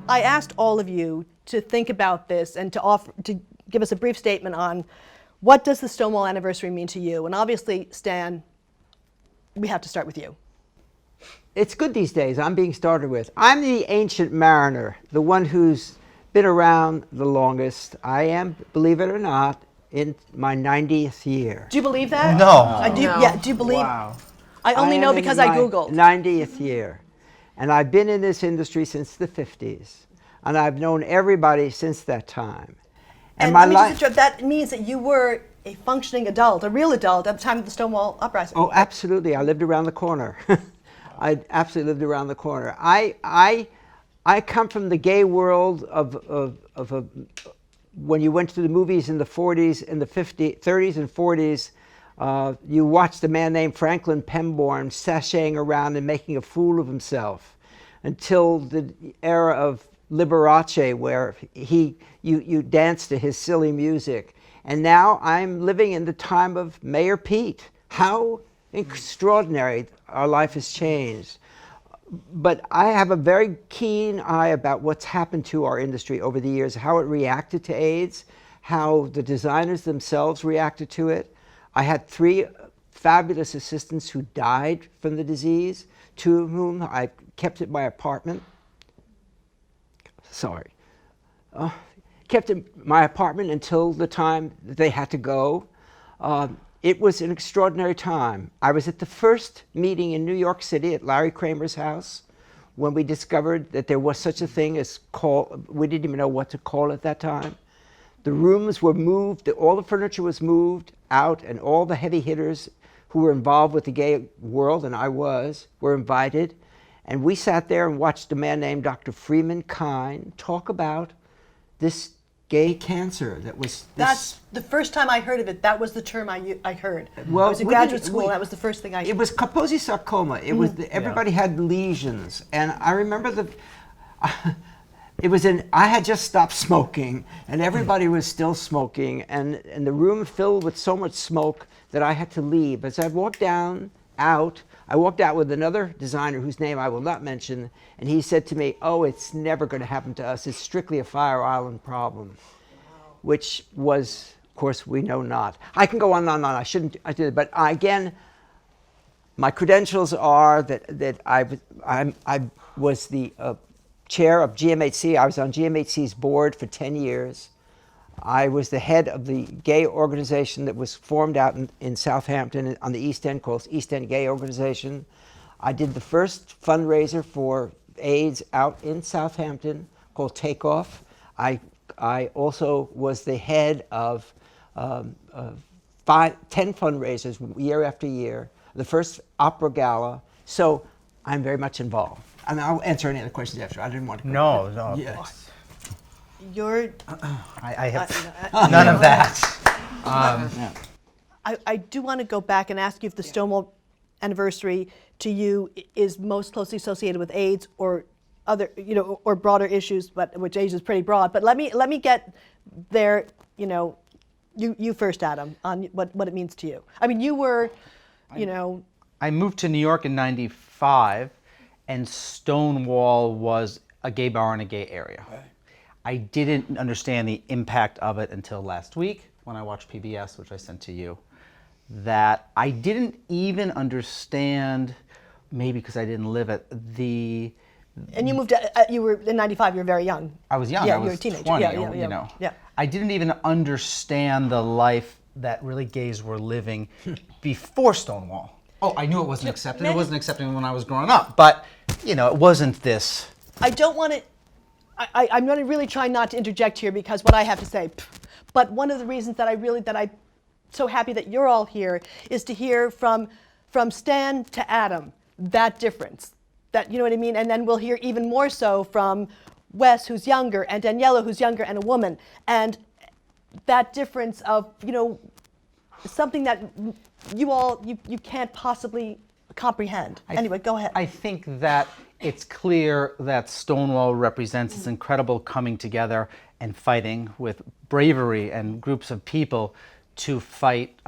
I asked all of you to think about this and to give us a brief statement on what does the Stonewall anniversary mean to you? And obviously, Stan, we have to start with you. It's good these days. I'm being started with. I'm the ancient mariner, the one who's been around the longest. I am, believe it or not, in my 90th year. Do you believe that? No. Do you, yeah, do you believe? Wow. I only know because I Googled. 90th year. And I've been in this industry since the 50s. And I've known everybody since that time. And my let me life, just interrupt. That means that you were a functioning adult, a real adult, at the time of the Stonewall uprising. oh, absolutely. I lived around the corner. I absolutely lived around the corner. I come from the gay world of when you went to the movies in the 40s, in the 30s and 40s, you watched a man named Franklin Pemborn sashaying around and making a fool of himself until the era of Liberace, where you danced to his silly music. And now I'm living in the time of Mayor Pete. How extraordinary our life has changed. But I have a very keen eye about what's happened to our industry over the years, how it reacted to AIDS, how the designers themselves reacted to it. I had 3 fabulous assistants who died from the disease, 2 of whom I kept at my apartment. Kept in my apartment until the time that they had to go. It was an extraordinary time. I was at the first meeting in New York City at Larry Kramer's house when we discovered that there was such a thing as we didn't even know what to call it at that time. The rooms were moved, all the furniture was moved out, and all the heavy hitters who were involved with the gay world, and I were invited. And we sat there and watched a man named Dr. Freeman Kine talk about this gay cancer that was... That's the first time I heard of it. That was the term I heard. Well, I was in graduate school, that was the first thing I heard. It was Kaposi sarcoma. It was everybody had lesions. And I remember I had just stopped smoking, and everybody was still smoking, and the room filled with so much smoke that I had to leave. As I walked I walked out with another designer whose name I will not mention, and he said to me, "Oh, it's never going to happen to us. It's strictly a Fire Island problem," which was, of course, we know not. I can go on and on. I did it, but again, my credentials are that I was the chair of GMHC. I was on GMHC's board for 10 years. I was the head of the gay organization that was formed out in Southampton on the East End, called East End Gay Organization. I did the first fundraiser for AIDS out in Southampton called Takeoff. I also was the head of 10 fundraisers year after year, the first opera gala. So I'm very much involved. And I'll answer any other questions after. I didn't want to. No. Yes. You're... I have none of that. I do want to go back and ask you if the Stonewall anniversary to you is most closely associated with AIDS or other, or broader issues, but which AIDS is pretty broad. But let me get there. You first, Adam, on what it means to you. I mean, you were, I moved to New York in '95, and Stonewall was a gay bar in a gay area. Right. I didn't understand the impact of it until last week when I watched PBS, which I sent to you, that I didn't even understand, maybe because I didn't live it, And you moved, you were in '95, you were very young. I was young, yeah, I was you were a teenager. 20, Yeah. I didn't even understand the life that really gays were living before Stonewall. Oh, I knew it wasn't accepted. It wasn't accepted when I was growing up, but, it wasn't this. I don't want to... I'm going to really try not to interject here because what I have to say, but one of the reasons that I'm so happy that you're all here is to hear from Stan to Adam, that difference, that, you know what I mean? And then we'll hear even more so from Wes, who's younger, and Daniela, who's younger, and a woman. And that difference of, something that you can't possibly comprehend. Anyway, go ahead. I think that it's clear that Stonewall represents this incredible coming together and fighting with bravery and groups of people to fight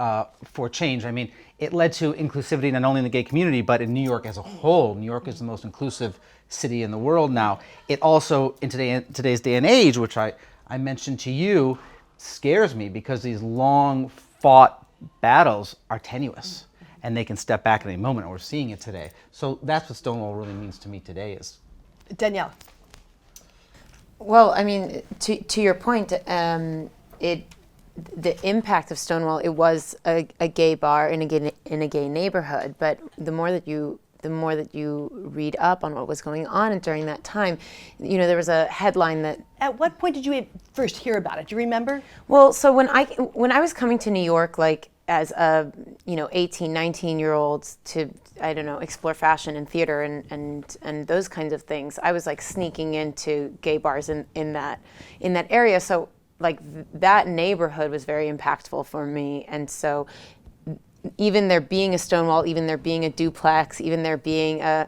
for change. I mean, it led to inclusivity not only in the gay community, but in New York as a whole. New York is the most inclusive city in the world now. It also, in today's day and age, which I mentioned to you, scares me because these long fought battles are tenuous and they can step back at any moment, and we're seeing it today. So that's what Stonewall really means to me today. Is Danielle. Well, I mean, to your point, the impact of Stonewall, it was a gay bar in a gay neighborhood. But the more that you read up on what was going on during that time, there was a headline that. At what point did you first hear about it? Do you remember? Well, so when I was coming to New York, like as a 18, 19-year-old to, I don't know, explore fashion and theater and those kinds of things, I was like sneaking into gay bars in that area. So like that neighborhood was very impactful for me. And so even there being a Stonewall, even there being a duplex, even there being a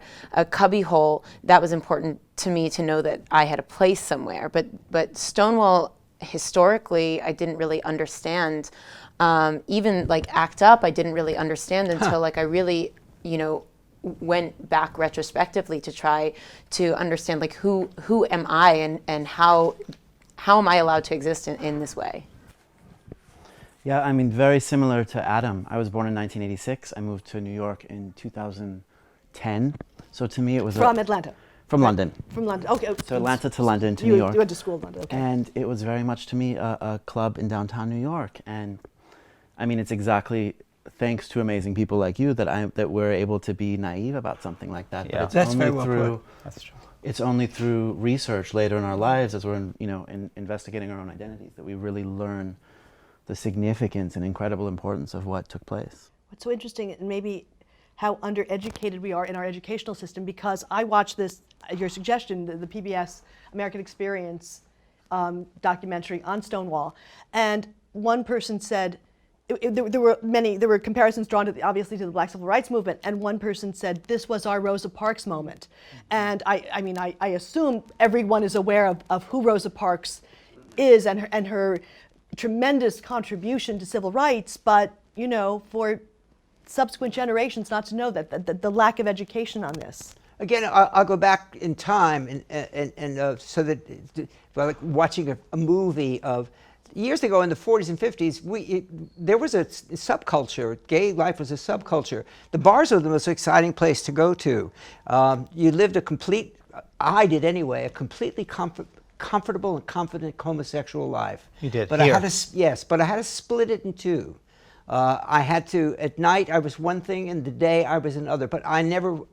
cubby hole, that was important to me to know that I had a place somewhere. But Stonewall, historically, I didn't really understand. Even like ACT UP, I didn't really understand until like I really, went back retrospectively to try to understand like who am I and how am I allowed to exist in this way. Yeah, I mean, very similar to Adam. I was born in 1986. I moved to New York in 2010. So to me, it was From Atlanta. From London. From London. Okay. So Atlanta to London to New York. You went to school in London. Okay. And it was very much to me a club in downtown New York. And I mean, it's exactly thanks to amazing people like you that we're able to be naive about something like that. Yeah. But it's That's only very well through put. that's true. it's only through research later in our lives, as we're investigating our own identities, that we really learn the significance and incredible importance of what took place. What's so interesting, and maybe how undereducated we are in our educational system, because I watched this, your suggestion, the PBS American Experience documentary on Stonewall, and one person said, there were comparisons drawn to obviously to the Black Civil Rights Movement, and one person said this was our Rosa Parks moment. And I assume everyone is aware of who Rosa Parks is and her tremendous contribution to civil rights, but for subsequent generations not to know that the lack of education on this. Again, I'll go back in time and so that, like watching a movie of years ago in the 40s and 50s, there was a subculture. Gay life was a subculture. The bars were the most exciting place to go to. You lived I did anyway, a completely comfortable and confident homosexual life. You did, but here. I had to split it in two. I had to, at night I was one thing and the day I was another, but I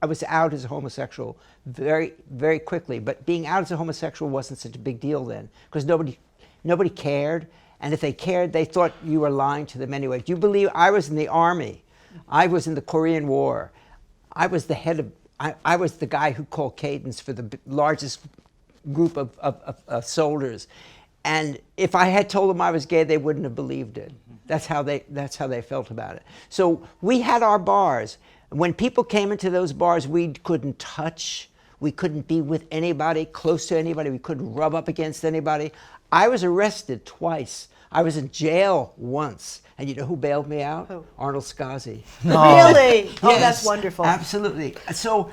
was out as a homosexual very, very quickly. But being out as a homosexual wasn't such a big deal then, because nobody cared, and if they cared, they thought you were lying to them anyway. Do you believe I was in the army? I was in the Korean War. I was the head of, I was the guy who called cadence for the largest group of soldiers. And if I had told them I was gay, they wouldn't have believed it. That's how they felt about it. So we had our bars. When people came into those bars, we couldn't touch. We couldn't be with anybody, close to anybody. We couldn't rub up against anybody. I was arrested twice. I was in jail once. And you know who bailed me out? Who? Arnold Scassi. Really? Oh, Yes, that's wonderful. Absolutely. So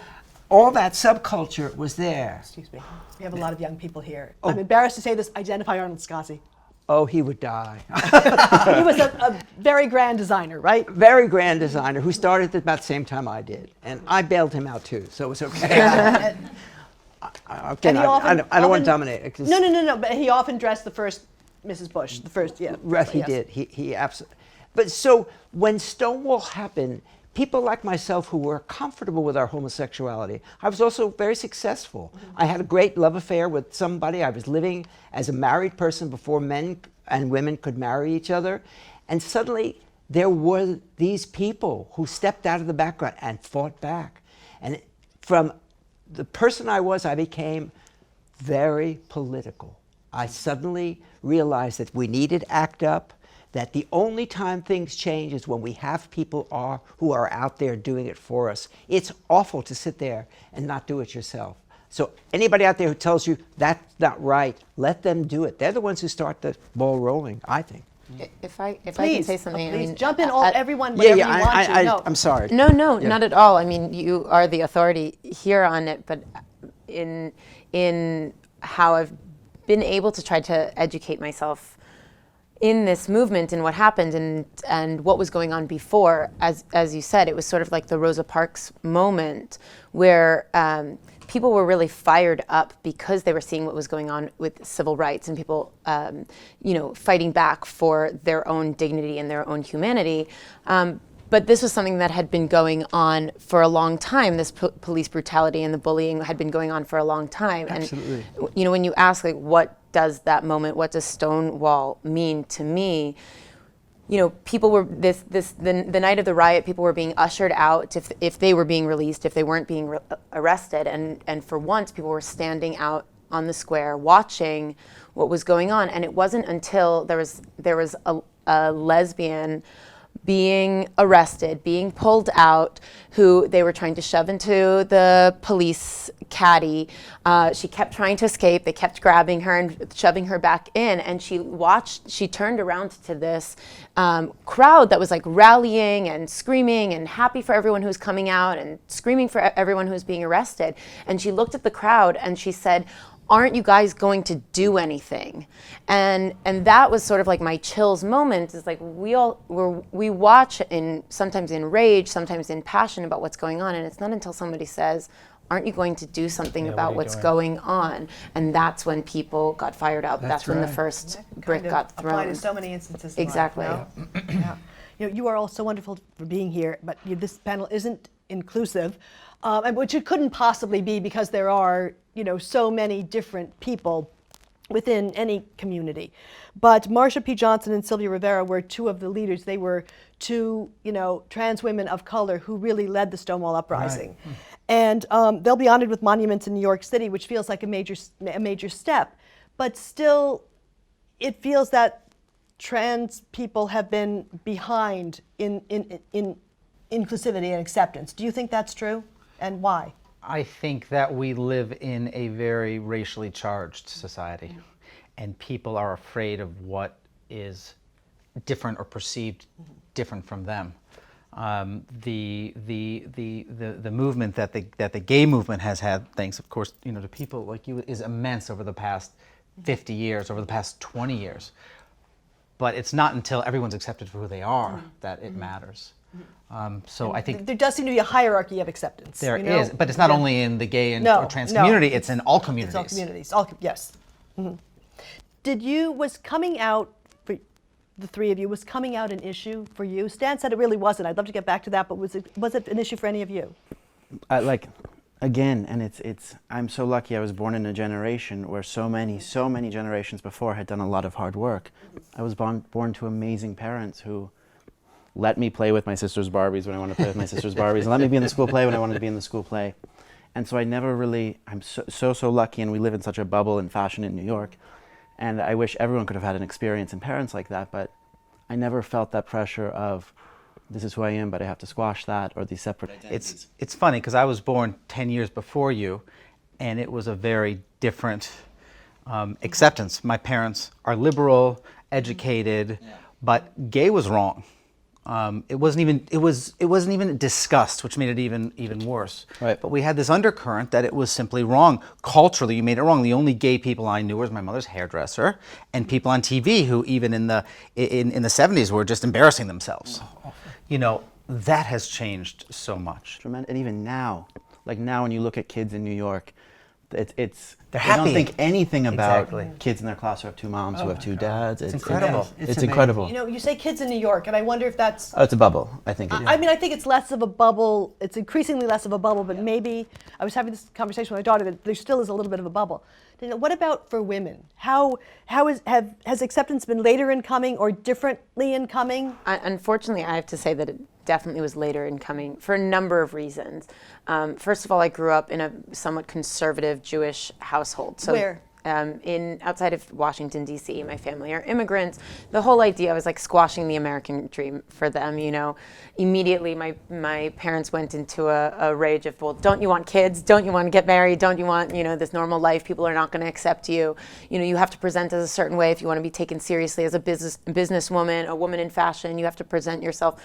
all that subculture was there. Excuse me. We have a lot of young people here. I'm embarrassed to say this. Identify Arnold Scassi. Oh, he would die. He was a very grand designer, right? Very grand designer who started at about the same time I did. And I bailed him out too, so it was okay. And he I don't want to dominate. No. But he often dressed the first Mrs. Bush, the first, yeah. Right, he yes. did. He absolutely. But so when Stonewall happened, people like myself who were comfortable with our homosexuality, I was also very successful. I had a great love affair with somebody. I was living as a married person before men and women could marry each other. And suddenly there were these people who stepped out of the background and fought back. And from the person I was, I became very political. I suddenly realized that we needed ACT UP, that the only time things change is when we have people who are out there doing it for us. It's awful to sit there and not do it yourself. So anybody out there who tells you that's not right, let them do it. They're the ones who start the ball rolling, I think. If I can Please, say something, please I mean, jump in, everyone, whatever you want to. No. I'm sorry. No, Yeah. not at all. I mean, you are the authority here on it, but in how I've been able to try to educate myself in this movement and what happened and what was going on before. As you said, it was sort of like the Rosa Parks moment where people were really fired up because they were seeing what was going on with civil rights and people, fighting back for their own dignity and their own humanity. But this was something that had been going on for a long time. This police brutality and the bullying had been going on for a long time. Absolutely. And when you ask, like, what does that moment, what does Stonewall mean to me? People were the night of the riot. People were being ushered out if they were being released, if they weren't being arrested, and for once, people were standing out on the square watching what was going on. And it wasn't until there was a lesbian being arrested, being pulled out, who they were trying to shove into the police caddy. She kept trying to escape. They kept grabbing her and shoving her back in. And she turned around to this crowd that was like rallying and screaming and happy for everyone who's coming out and screaming for everyone who's being arrested. And she looked at the crowd and she said, "Aren't you guys going to do anything?" And that was sort of like my chills moment. Is like we watch sometimes in rage, sometimes in passion about what's going on, and it's not until somebody says, "Aren't you going to do something about what's going on?" And that's when people got fired up. That's when the first brick got thrown. Applied in so many instances. Exactly. Yeah. You are all so wonderful for being here, but this panel isn't inclusive, and which it couldn't possibly be because there are so many different people within any community. But Marsha P. Johnson and Sylvia Rivera were two of the leaders. They were two trans women of color who really led the Stonewall uprising. Right. And they'll be honored with monuments in New York City, which feels like a major step. But still, it feels that trans people have been behind in inclusivity and acceptance. Do you think that's true? And why? I think that we live in a very racially charged society, and people are afraid of what is different or perceived different from them. The movement that the gay movement has had, thanks of course to people like you, is immense over the past 50 years, over the past 20 years. But it's not until everyone's accepted for who they are that it matters. So I think there does seem to be a hierarchy of acceptance. There is, but it's not only in the gay or trans community; it's in all communities. It's all communities. Yes. Mm-hmm. Was coming out for the three of you? Was coming out an issue for you? Stan said it really wasn't. I'd love to get back to that, but was it an issue for any of you? Again, and it's. I'm so lucky. I was born in a generation where so many generations before had done a lot of hard work. I was born to amazing parents who let me play with my sister's Barbies when I wanted to play with my sister's Barbies, and let me be in the school play when I wanted to be in the school play. And so I never really, I'm so lucky, and we live in such a bubble in fashion in New York, and I wish everyone could have had an experience in parents like that, but I never felt that pressure of, this is who I am, but I have to squash that, or these separate identities. It's funny, because I was born 10 years before you, and it was a very different acceptance. My parents are liberal, educated, but gay was wrong. It wasn't even discussed, which made it even worse. Right. But we had this undercurrent that it was simply wrong. Culturally, you made it wrong. The only gay people I knew was my mother's hairdresser and people on TV who, even in the 70s, were just embarrassing themselves. That has changed so much. And even now, when you look at kids in New York, they're they happy. don't think anything about Exactly. kids in their class who have two moms, who have two dads. It's incredible. It's incredible. You say kids in New York, and I wonder if that's. Oh, it's a bubble. I think. I mean, I think it's less of a bubble. It's increasingly less of a bubble, but maybe I was having this conversation with my daughter that there still is a little bit of a bubble. What about for women? Has acceptance been later in coming or differently in coming? Unfortunately, I have to say that it definitely was later in coming for a number of reasons. First of all, I grew up in a somewhat conservative Jewish household. So where? Outside of Washington, D.C. My family are immigrants. The whole idea was like squashing the American dream for them, Immediately, my parents went into a rage of, well, don't you want kids? Don't you want to get married? Don't you want, this normal life? People are not going to accept you. You have to present as a certain way if you want to be taken seriously as a businesswoman, a woman in fashion. You have to present yourself,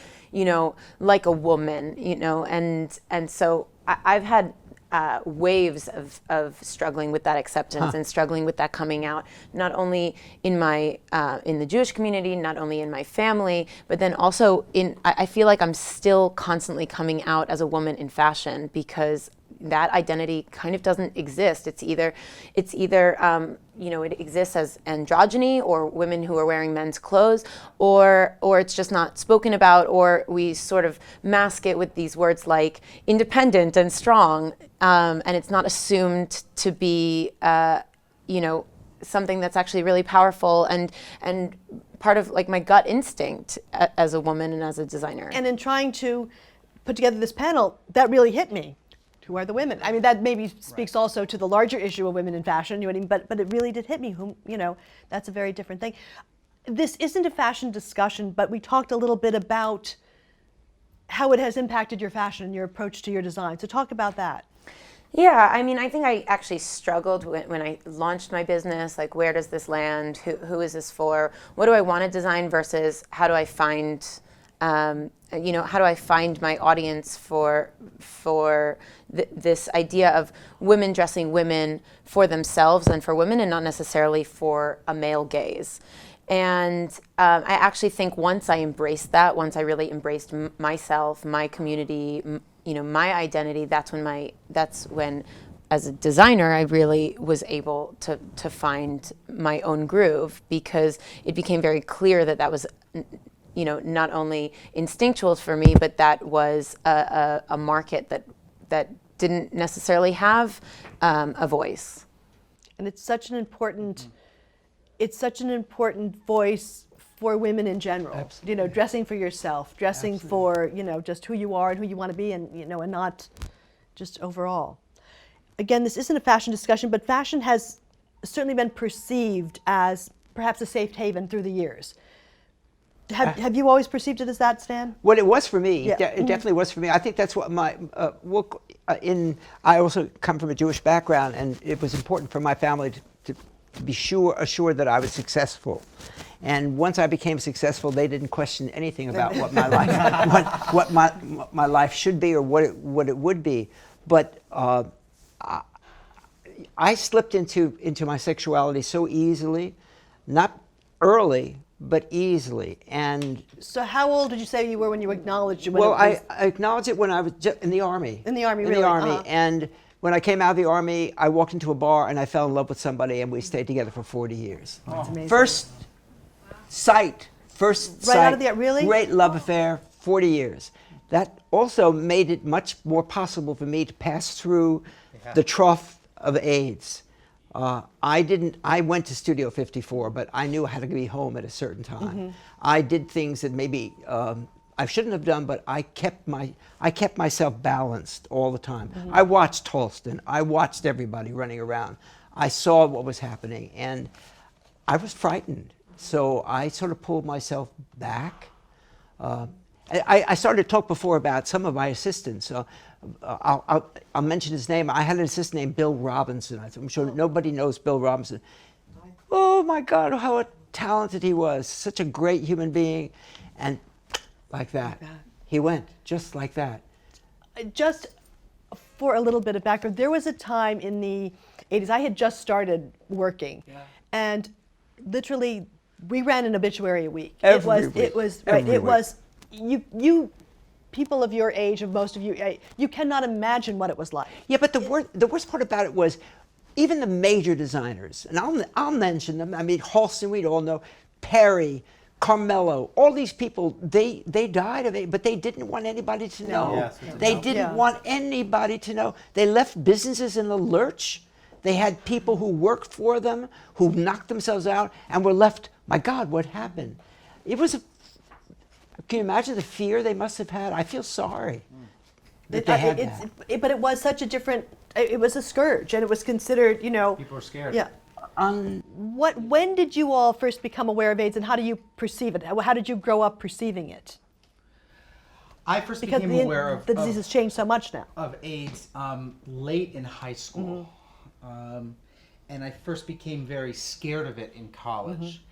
like a woman, and so I've had waves of struggling with that acceptance and struggling with that coming out, not only in my in the Jewish community, not only in my family, but then also I feel like I'm still constantly coming out as a woman in fashion, because that identity kind of doesn't exist. It's either it exists as androgyny, or women who are wearing men's clothes, or it's just not spoken about, or we sort of mask it with these words like independent and strong, and it's not assumed to be something that's actually really powerful and part of like my gut instinct as a woman and as a designer. And in trying to put together this panel, that really hit me. Who are the women? I mean, that maybe speaks also to the larger issue of women in fashion, you know what I mean? But it really did hit me. That's a very different thing. This isn't a fashion discussion, but we talked a little bit about how it has impacted your fashion and your approach to your design. So talk about that. Yeah, I mean, I think I actually struggled when I launched my business. Like, where does this land? Who is this for? What do I want to design versus how do I find, how do I find my audience for this idea of women dressing women for themselves and for women, and not necessarily for a male gaze. And I actually think once I embraced that, once I really embraced myself, my community, my identity, that's when as a designer, I really was able to find my own groove, because it became very clear that was not only instinctual for me, but that was a market that didn't necessarily have a voice. And it's such an important voice for women in general. Absolutely. Dressing for yourself, dressing Absolutely. for just who you are and who you want to be, and and not just overall. Again, this isn't a fashion discussion, but fashion has certainly been perceived as perhaps a safe haven through the years. Have you always perceived it as that, Stan? What it was for me, Yeah. it definitely was for me. I think that's what my I also come from a Jewish background, and it was important for my family to be assured that I was successful. And once I became successful, they didn't question anything about what my life what my life should be or what it would be. But I slipped into my sexuality so easily, not early, but easily. And So how old did you say you were when you acknowledged it? well, I acknowledged it when I was in the Army. In the Army, In really? the Army. Uh-huh. And when I came out of the Army, I walked into a bar and I fell in love with somebody, and we stayed together for 40 years. That's amazing. First sight, Right out of the- really? great love affair, 40 years. That also made it much more possible for me to pass through the trough of AIDS. I went to Studio 54, but I knew I had to be home at a certain time. I did things that maybe I shouldn't have done, but I kept myself balanced all the time. I watched Halston. I watched everybody running around. I saw what was happening, and I was frightened. So I sort of pulled myself back. I started to talk before about some of my assistants. I'll mention his name. I had an assistant named Bill Robinson. I'm sure nobody knows Bill Robinson. Oh my God, how talented he was. Such a great human being. And like that, he went, just like that. Just for a little bit of background, there was a time in the 80s, I had just started working, and literally we ran an obituary a week. Every It week. was Every it week. was you people of your age, of most of you, you cannot imagine what it was like. Yeah, but the worst part about it was even the major designers, and I'll mention them. I mean, Halston, we'd all know, Perry, Carmelo, all these people, they died of it, but they didn't want anybody to know. Yes, They didn't want anybody to know. They left businesses in the lurch. They had people who worked for them, who knocked themselves out, and were left, my God, what happened? It was can you imagine the fear they must have had? I feel sorry that they had that. But it was such a different, it was a scourge, and it was considered, People are scared. Yeah. When did you all first become aware of AIDS, and how do you perceive it? How did you grow up perceiving it? I first Because became aware the disease has changed so much now. of AIDS late in high school. And I first became very scared of it in college.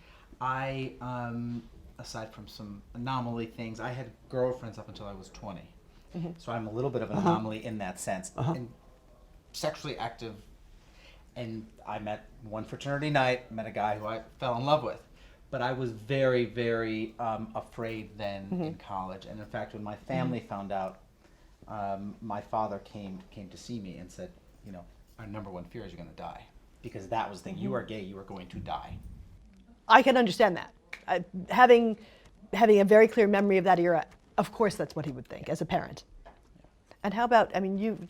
I, aside from some anomaly things, I had girlfriends up until I was 20. So I'm a little bit of an anomaly in that sense. And sexually active, and I met one fraternity night, met a guy who I fell in love with. But I was very, very afraid then in college. And in fact, when my family found out, my father came to see me and said, you know, our number one fear is you're going to die. Because that was the thing. You are gay, you are going to die. I can understand that. Having a very clear memory of that era, of course that's what he would think as a parent. And how about, I mean,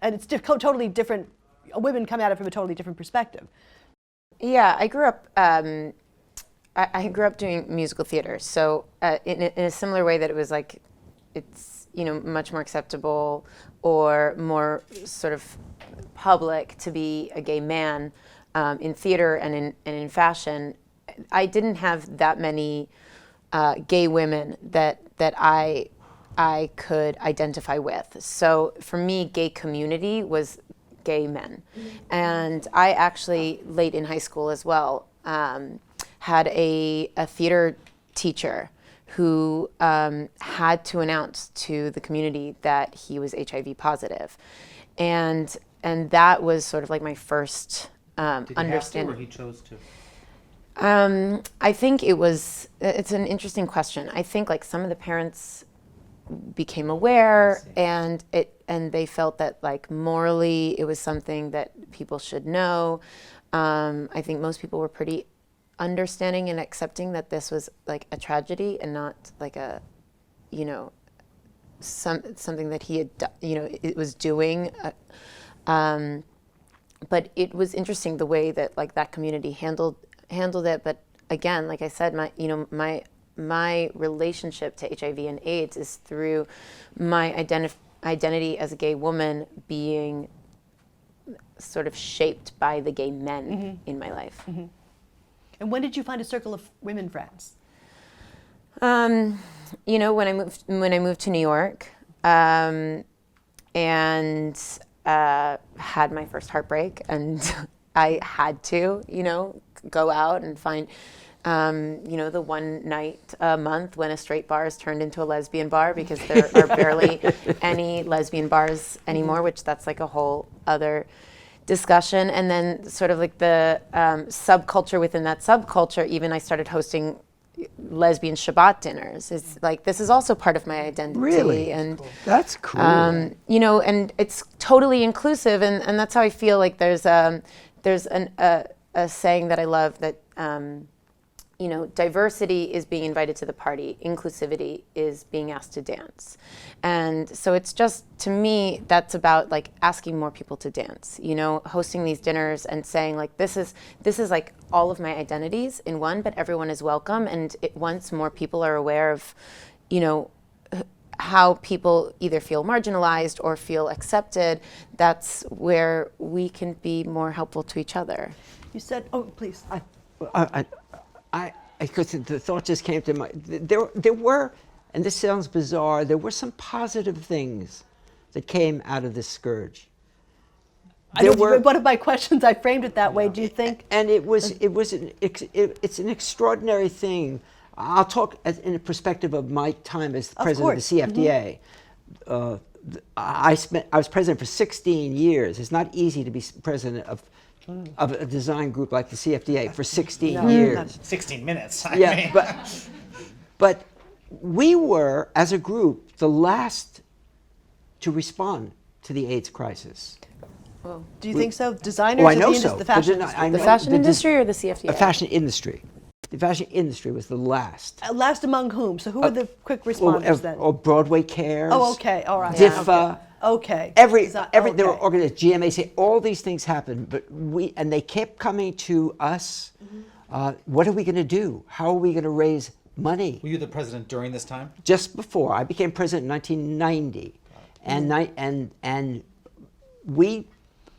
and it's totally different. Women come at it from a totally different perspective. Yeah, I grew up. I grew up doing musical theater, so in a similar way that it was like, it's much more acceptable or more sort of public to be a gay man in theater and in fashion. I didn't have that many gay women that I could identify with. So for me, gay community was gay men. And I actually, late in high school as well, had a theater teacher who had to announce to the community that he was HIV positive. And that was sort of like my first understanding. Or he chose to? I think it's an interesting question. I think like some of the parents became aware and they felt that like morally it was something that people should know. I think most people were pretty understanding and accepting that this was like a tragedy and not like a, something that he had, it was doing. But it was interesting the way that like that community handled it. But again, like I said, my relationship to HIV and AIDS is through my identity as a gay woman being sort of shaped by the gay men in my life. Mm-hmm. And when did you find a circle of women friends? When I moved to New York, and had my first heartbreak, and I had to, go out and find, the one night a month when a straight bar is turned into a lesbian bar, because there are barely any lesbian bars anymore, which that's like a whole other discussion. And then sort of like the subculture within that subculture, even I started hosting lesbian Shabbat dinners. It's like, this is also part of my identity. Really? And That's cool. and it's totally inclusive, and that's how I feel like there's a saying that I love that diversity is being invited to the party, inclusivity is being asked to dance. And so it's just, to me, that's about like asking more people to dance, hosting these dinners and saying like, this is like all of my identities in one, but everyone is welcome. And once more people are aware of, how people either feel marginalized or feel accepted, that's where we can be more helpful to each other. You said, oh, please. Because the thought just came to mind. There were, and this sounds bizarre, there were some positive things that came out of this scourge. One of my questions, I framed it that way. Do you think? And it's an extraordinary thing. I'll talk in the perspective of my time as president of the CFDA. I was president for 16 years. It's not easy to be president of a design group like the CFDA for 16 years. 16 minutes. But we were, as a group, the last to respond to the AIDS crisis. Well, do you think so? Designers? Oh, I know so. The fashion industry? The fashion industry or the CFDA? The fashion industry. The fashion industry was the last. Last among whom? So who were the quick responders then? Or Broadway Cares. Oh, okay, all right. DIFA. Okay. There were organizations, GMAC, all these things happened, but they kept coming to us. What are we going to do? How are we going to raise money? Were you the president during this time? Just before. I became president in 1990. And we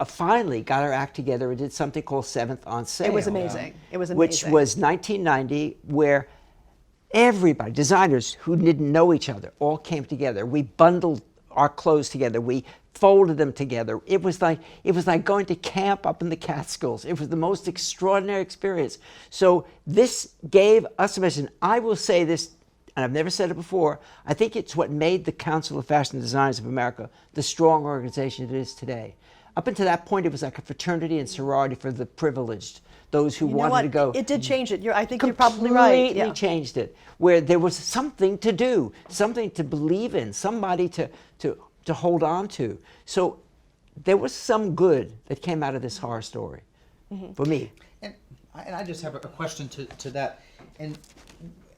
finally got our act together and did something called Seventh on Sale. It was amazing. It was amazing. Which was 1990, where everybody, designers who didn't know each other, all came together. We bundled our clothes together. We folded them together. It was like going to camp up in the Catskills. It was the most extraordinary experience. So this gave us a mission. I will say this, and I've never said it before, I think it's what made the Council of Fashion Designers of America the strong organization it is today. Up until that point, it was like a fraternity and sorority for the privileged, those who You know wanted what? to go. It did change it. I think you're probably right. Completely changed it, where there was something to do, something to believe in, somebody to hold on to. So there was some good that came out of this horror story for me. And I just have a question to that. And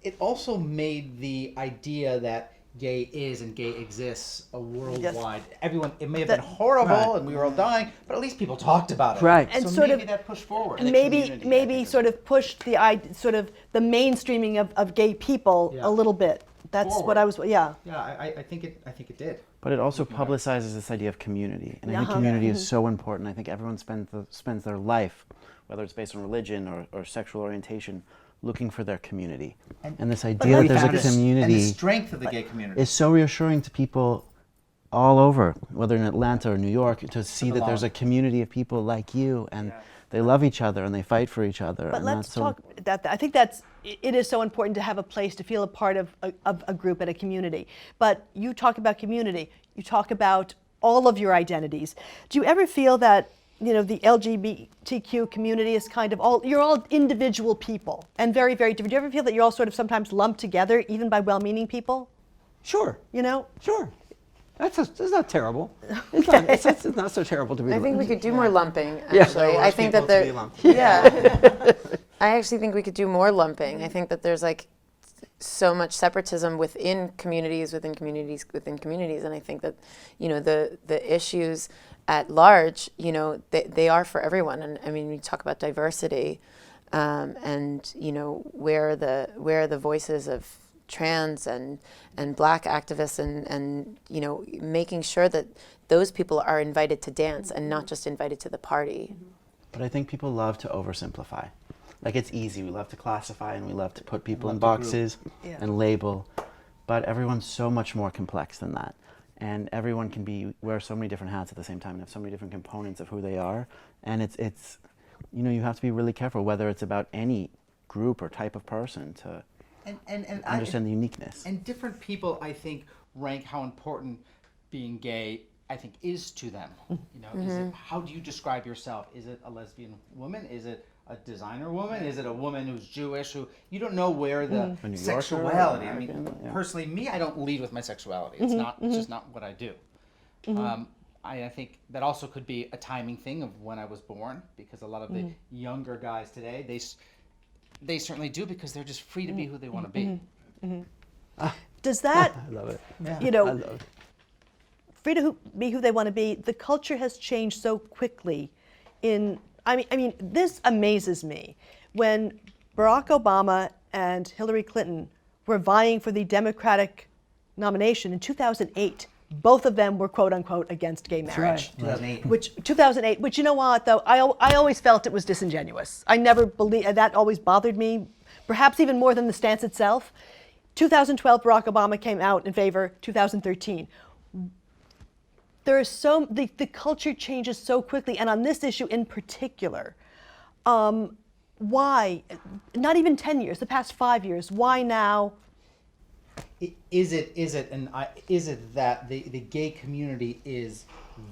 it also made the idea that gay is and gay exists a worldwide. Everyone, it may have been horrible and we were all dying, but at least people talked about it. Right. And so sort maybe of- that pushed forward. Maybe sort of pushed sort of the mainstreaming of gay people Yeah. a little bit. That's what Forward. I was. Yeah. Yeah, I think it did. But it also publicizes this idea of community, and I think community is so important. I think everyone spends their life, whether it's based on religion or sexual orientation, looking for their community. And this idea that there's a And the community strength of the gay community. is so reassuring to people all over, whether in Atlanta or New York, to see that there's a community of people like you, and they love each other and they fight for each other. But and let's that's so talk that. I think it is so important to have a place to feel a part of a group and a community. But you talk about community. You talk about all of your identities. Do you ever feel that the LGBTQ community is kind of you're all individual people and very, very different? Do you ever feel that you're all sort of sometimes lumped together, even by well-meaning people? Sure. Sure. That's not terrible. It's not so terrible to be. I think we could do more lumping, Yeah. actually. I think that there, I actually think we could do more lumping. I think that there's like so much separatism within communities, and I think that, the issues at large, they are for everyone. And I mean, we talk about diversity, and where are the voices of trans and Black activists, and making sure that those people are invited to dance and not just invited to the party. But I think people love to oversimplify. Like, it's easy. We love to classify and we love to put people in boxes and label. But everyone's so much more complex than that. And everyone can wear so many different hats at the same time and have so many different components of who they are. And it's you have to be really careful whether it's about any group or type of person to understand the uniqueness. And different people, I think, rank how important being gay, I think, is to them. Is it, how do you describe yourself? Is it a lesbian woman? Is it a designer woman? Is it a woman who's Jewish? Who you don't know where the sexuality. I mean, personally, me, I don't lead with my sexuality. It's not. It's just not what I do. I think that also could be a timing thing of when I was born, because a lot of the younger guys today, they certainly do, because they're just free to be who they want to be. Does that, I love it. I love it. Free to be who they want to be? The culture has changed so quickly. I mean, this amazes me. When Barack Obama and Hillary Clinton were vying for the Democratic nomination in 2008, both of them were quote unquote against gay marriage. 2008. 2008, which you know what though, I always felt it was disingenuous. I never believed, that always bothered me, perhaps even more than the stance itself. 2012, Barack Obama came out in favor. 2013. There is the culture changes so quickly, and on this issue in particular, why? Not even 10 years, the past 5 years. Why now? Is it that the gay community is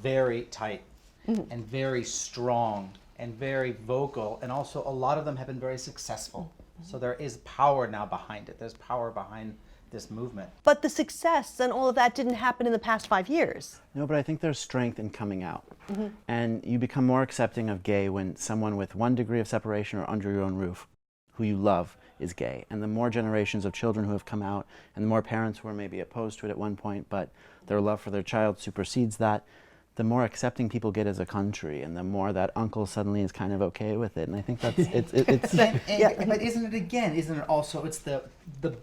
very tight and very strong and very vocal, and also a lot of them have been very successful. So there is power now behind it. There's power behind this movement. But the success and all of that didn't happen in the past 5 years. No, but I think there's strength in coming out. And you become more accepting of gay when someone with 1 degree of separation or under your own roof, who you love, is gay. And the more generations of children who have come out, and the more parents who are maybe opposed to it at one point, but their love for their child supersedes that, the more accepting people get as a country, and the more that uncle suddenly is kind of okay with it. And I think that's it's But isn't it also, it's the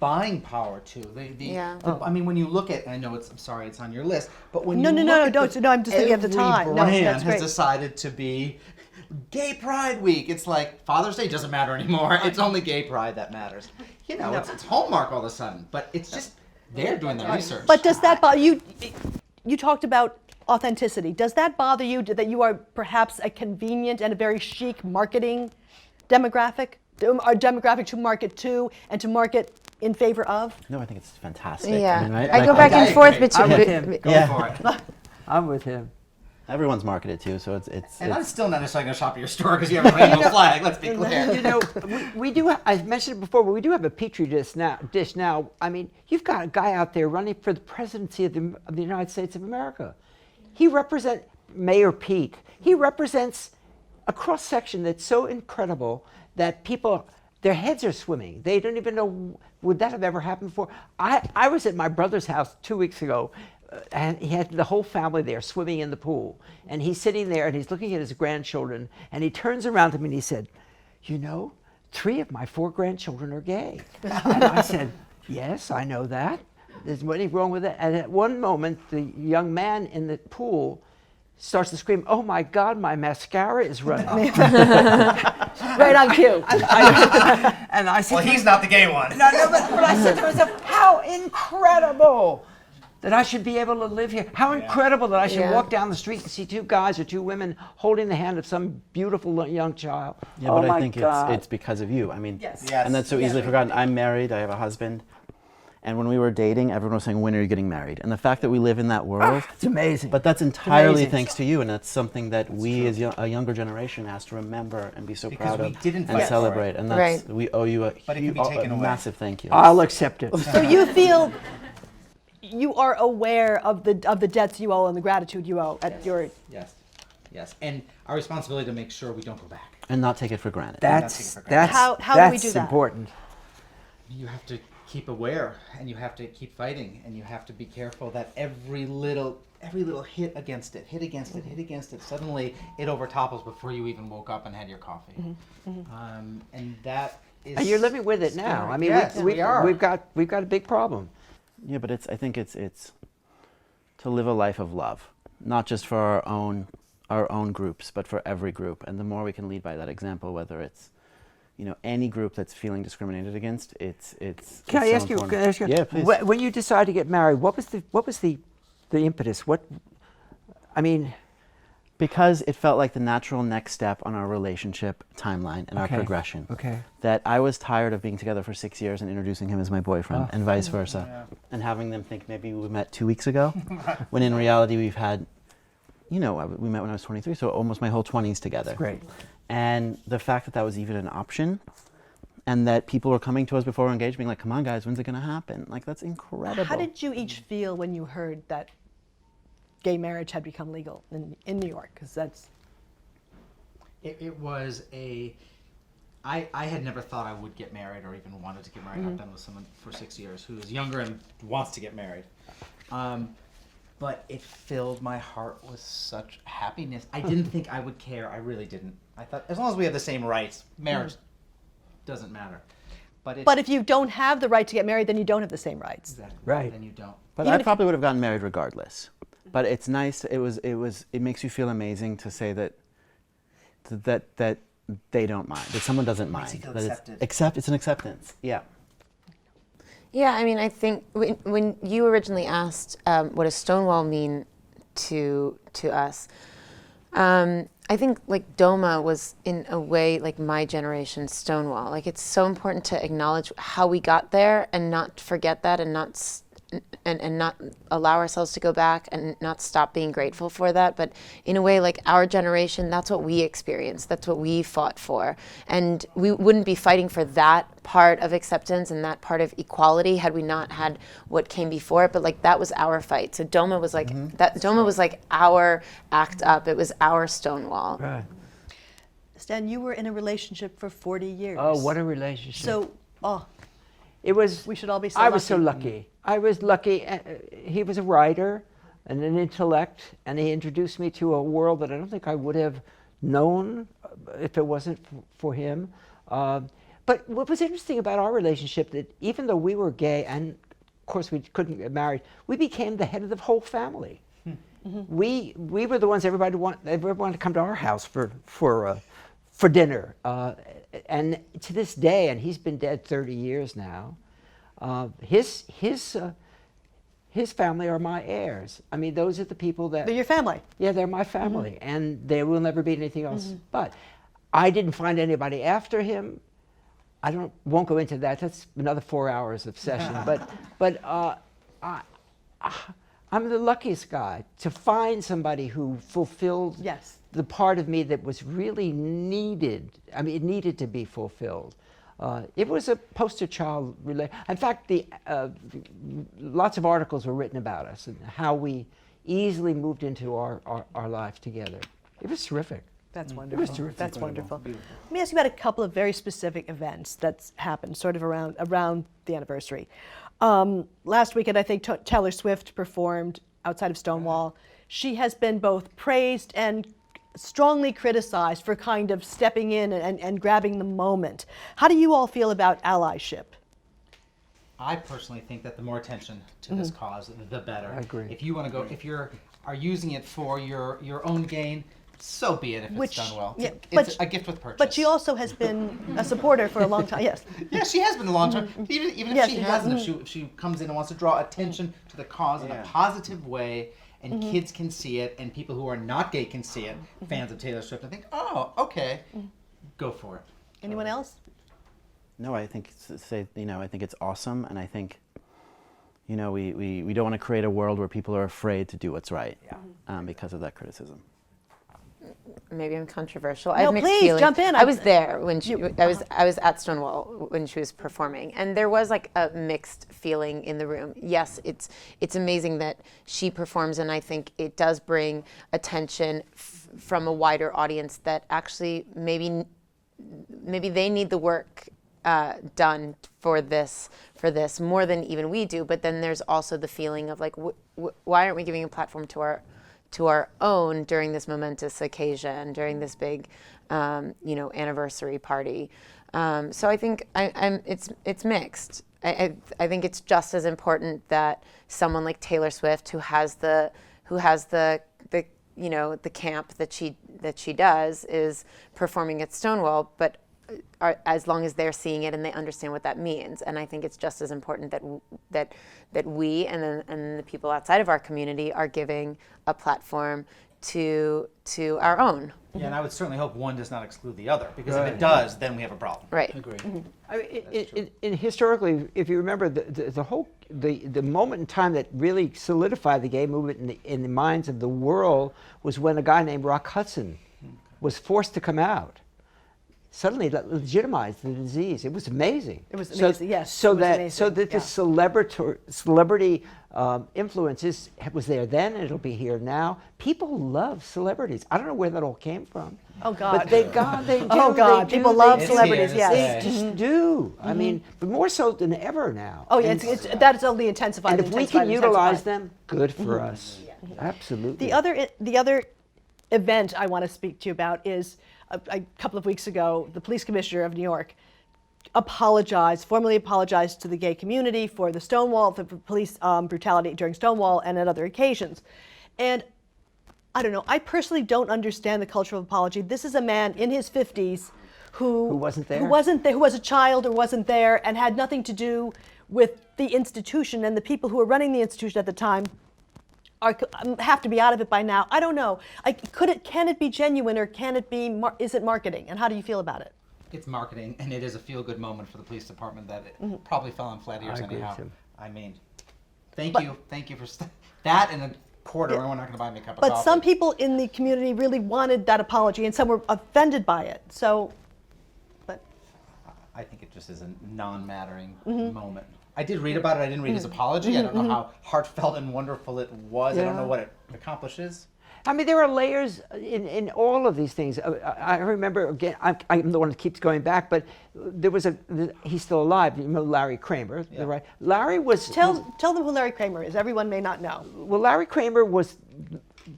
buying power too. I mean, when you look at, I know I'm sorry, it's on your list, but when I'm just thinking at the time. Every No, brand that's has great. decided to be Gay Pride Week. It's like Father's Day doesn't matter anymore. It's only Gay Pride that matters. It's Hallmark all of a sudden, but it's just they're doing their research. But does that bother you? You talked about authenticity. Does that bother you that you are perhaps a convenient and a very chic marketing demographic? Or demographic to market to and to market in favor of? No, I think it's fantastic. Yeah, I mean, right? I go back and forth between. I'm with him. Go for it. I'm with him. Everyone's marketed to, so it's. And I'm still not necessarily going to shop at your store because you have a rainbow flag. Let's be clear. You know, we do. I mentioned it before, but we do have a petri dish now. I mean, you've got a guy out there running for the presidency of the United States of America. He represents Mayor Pete. He represents a cross section that's so incredible that people, their heads are swimming. They don't even know, would that have ever happened before? I was at my brother's house 2 weeks ago, and he had the whole family there swimming in the pool. And he's sitting there and he's looking at his grandchildren, and he turns around to me and he said, you know, 3 of my 4 grandchildren are gay. And I said, yes, I know that. There's nothing wrong with it. And at one moment, the young man in the pool starts to scream, oh my God, my mascara is running. Right on cue. And I said, Well, he's not the gay one. no, but I said to myself, how incredible that I should be able to live here. How incredible that I should walk down the street and see 2 guys or 2 women holding the hand of some beautiful young child. Yeah, oh but my I think God. it's because of you. I mean, Yes. and that's so easily forgotten. I'm married. I have a husband. And when we were dating, everyone was saying, when are you getting married? And the fact that we live in that world, It's amazing. but that's entirely amazing. thanks to you, and that's something that we as a younger generation has to remember and be so Because proud we of didn't and fight for celebrate. it. And that's, Right. we owe you But it can be taken a away. massive thank you. I'll accept it. So you feel you are aware of the debts you owe and the gratitude you owe at your. Yes. And our responsibility to make sure we don't go back. And not take it for granted. That's How do we that's do that? important. You have to keep aware, and you have to keep fighting, and you have to be careful that every little hit against it, suddenly it overtopples before you even woke up and had your coffee. And that is. And you're living with it now. I mean, Yes, we are. We've got a big problem. Yeah, but I think it's to live a life of love, not just for our own groups, but for every group. And the more we can lead by that example, whether it's any group that's feeling discriminated against, it's. Can I so ask you? important. Can I ask you? Yeah, please. When you decided to get married, what was the impetus? I mean. Because it felt like the natural next step on our relationship timeline and our Okay. progression. Okay. That I was tired of being together for 6 years and introducing him as my boyfriend, and vice versa, and having them think maybe we met 2 weeks ago, when in reality we've had, we met when I was 23, so almost my whole 20s together. Great. And the fact that that was even an option, and that people were coming to us before we were engaged, being like, "Come on, guys, when's it gonna happen?" Like, that's incredible. How did you each feel when you heard that gay marriage had become legal in New York? Because that's. It was I had never thought I would get married or even wanted to get married. I've been with someone for 6 years who is younger and wants to get married. But it filled my heart with such happiness. I didn't think I would care. I really didn't. I thought as long as we have the same rights, marriage doesn't matter. But if you don't have the right to get married, then you don't have the same rights. Exactly. Right. Then you don't. But Even I if- probably would have gotten married regardless. But it's nice. It makes you feel amazing to say that they don't mind, that someone doesn't Makes you mind, feel that accepted. it's an acceptance. Yeah. Yeah, I mean, I think when you originally asked what does Stonewall mean to us, I think like Doma was in a way like my generation's Stonewall. Like it's so important to acknowledge how we got there and not forget that and not allow ourselves to go back and not stop being grateful for that. But in a way, like our generation, that's what we experienced. That's what we fought for. And we wouldn't be fighting for that part of acceptance and that part of equality had we not had what came before it. But like that was our fight. So Doma was like Doma was like our act up. It was our Stonewall. Right. Stan, you were in a relationship for 40 years. Oh, what a relationship! So, it was. we should all be so I lucky. was so lucky. I was lucky. He was a writer and an intellect, and he introduced me to a world that I don't think I would have known if it wasn't for him. But what was interesting about our relationship, that even though we were gay, and of course we couldn't get married, we became the head of the whole family. We were the ones everybody wanted to come to our house for dinner. And to this day, and he's been dead 30 years now, his family are my heirs. I mean, those are the people that. They're your family. Yeah, they're my family, and there will never be anything else. But I didn't find anybody after him. Won't go into that. That's another 4 hours of session. but I'm the luckiest guy to find somebody who fulfilled Yes. the part of me that was really needed. I mean, it needed to be fulfilled. It was a poster child. In fact, lots of articles were written about us and how we easily moved into our life together. It was terrific. That's It wonderful. was terrific. That's wonderful. Let me ask you about a couple of very specific events that's happened sort of around the anniversary. Last weekend, I think Taylor Swift performed outside of Stonewall. She has been both praised and strongly criticized for kind of stepping in and grabbing the moment. How do you all feel about allyship? I personally think that the more attention to this cause, the better. I agree. If you want to go, if you are using it for your own gain, so be it if it's done well. Yeah, It's a gift with purchase. But she also has been a supporter for a long time. Yes. Yeah, she has been a long time. Even Yes, if she she hasn't, does. if she comes in and wants to draw attention to the cause in a positive way, and kids can see it, and people who are not gay can see it, fans of Taylor Swift, and think, oh, okay, go for it. Anyone else? No, I think I think it's awesome, and I think, we don't want to create a world where people are afraid to do what's right, because of that criticism. Maybe I'm controversial. I No, have mixed please, feelings. jump in. I was there when I was at Stonewall when she was performing, and there was like a mixed feeling in the room. Yes, it's amazing that she performs, and I think it does bring attention from a wider audience that actually maybe they need the work done for this more than even we do. But then there's also the feeling of like, why aren't we giving a platform to our own during this momentous occasion, during this big, anniversary party? So I think it's mixed. I think it's just as important that someone like Taylor Swift, who has the camp that she does, is performing at Stonewall, but as long as they're seeing it and they understand what that means. And I think it's just as important that we and the people outside of our community are giving a platform to our own. Yeah, and I would certainly hope one does not exclude the other, because if it does, then we have a problem. Right. Agree. I mean, historically, if you remember, the moment in time that really solidified the gay movement in the minds of the world was when a guy named Rock Hudson was forced to come out. Suddenly, that legitimized the disease. It was amazing. It was amazing. Yes. So it was that amazing. the celebrity influences was there then, and it'll be here now. People love celebrities. I don't know where that all came from. Oh God. But they do. Oh God. They do, People they love do. celebrities. It's Yes. They just do. I mean, but more so than ever now. Oh yeah. And That's only intensified. and if we intensified, can utilize intensified. them, good for us. Absolutely. The other event I want to speak to you about is a couple of weeks ago, the police commissioner of New York formally apologized to the gay community for the Stonewall, for police brutality during Stonewall and at other occasions. And I don't know, I personally don't understand the culture of apology. This is a man in his 50s who wasn't there? who was a child or wasn't there and had nothing to do with the institution, and the people who were running the institution at the time have to be out of it by now. I don't know. Can it be genuine, or is it marketing? And how do you feel about it? It's marketing, and it is a feel-good moment for the police department that it probably fell on flat ears I agree anyhow. with him. I mean, thank you for that and a quarter. We're not going to buy me a cup of But coffee. some people in the community really wanted that apology, and some were offended by it. So, but I think it just is a non-mattering moment. I did read about it. I didn't read his apology. I don't know how heartfelt and wonderful it was. I don't know what it accomplishes. I mean, there are layers in all of these things. I remember, again, I'm the one that keeps going back, but there was he's still alive, you know, Larry Kramer, right? Larry was... tell them who Larry Kramer is. Everyone may not know. Well, Larry Kramer was,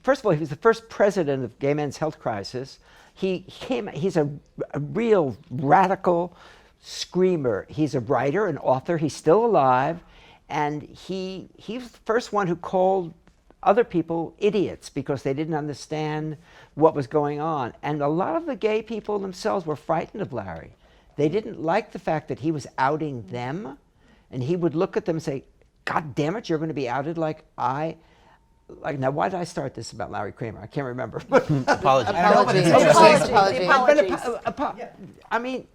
first of all, he was the first president of Gay Men's Health Crisis. He's a real radical screamer. He's a writer, an author. He's still alive, and he was the first one who called other people idiots because they didn't understand what was going on. And a lot of the gay people themselves were frightened of Larry. They didn't like the fact that he was outing them, and he would look at them and say, God damn it, you're going to be outed like now, why did I start this about Larry Kramer? I can't remember. Apologies. I don't know, but it's Apologies. I mean,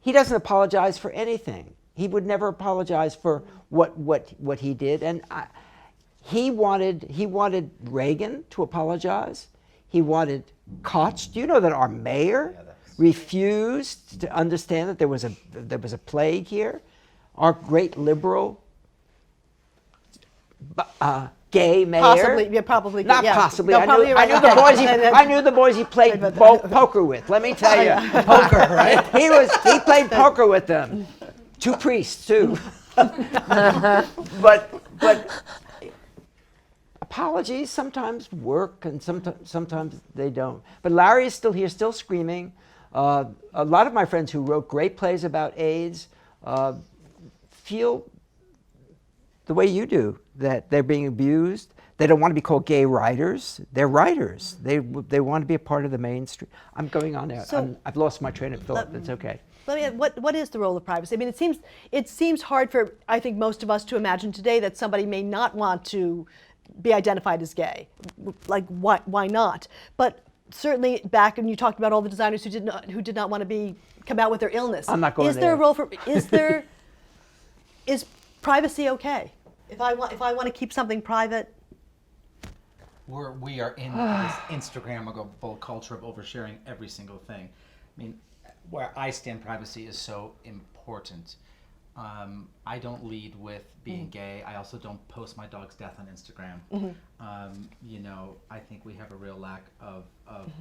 he doesn't apologize for anything. He would never apologize for what he did. And He wanted Reagan to apologize. He wanted Koch. Do you know that our mayor refused to understand that there was a plague here? Our great liberal gay mayor. Possibly, yeah, probably. Not yeah. possibly. No, I probably knew, you're I right. knew the boys. I knew the boys he played poker with. Let me tell you, poker. Right? He played poker with them. 2 priests too. but apologies sometimes work and sometimes they don't. But Larry is still here, still screaming. A lot of my friends who wrote great plays about AIDS feel the way you do, that they're being abused. They don't want to be called gay writers. They're writers. They want to be a part of the mainstream. I'm going on there. So- I've lost my train of thought. It's okay. Let me, what is the role of privacy? I mean, it seems hard for, I think, most of us to imagine today that somebody may not want to be identified as gay. Like, why not? But certainly back when you talked about all the designers who did not want to come out with their illness. I'm not going Is there there. a role for, is privacy okay? If I want to keep something private, We are in this Instagrammable culture of oversharing every single thing. I mean, where I stand, privacy is so important. I don't lead with being gay. I also don't post my dog's death on Instagram. You know, I think we have a real lack of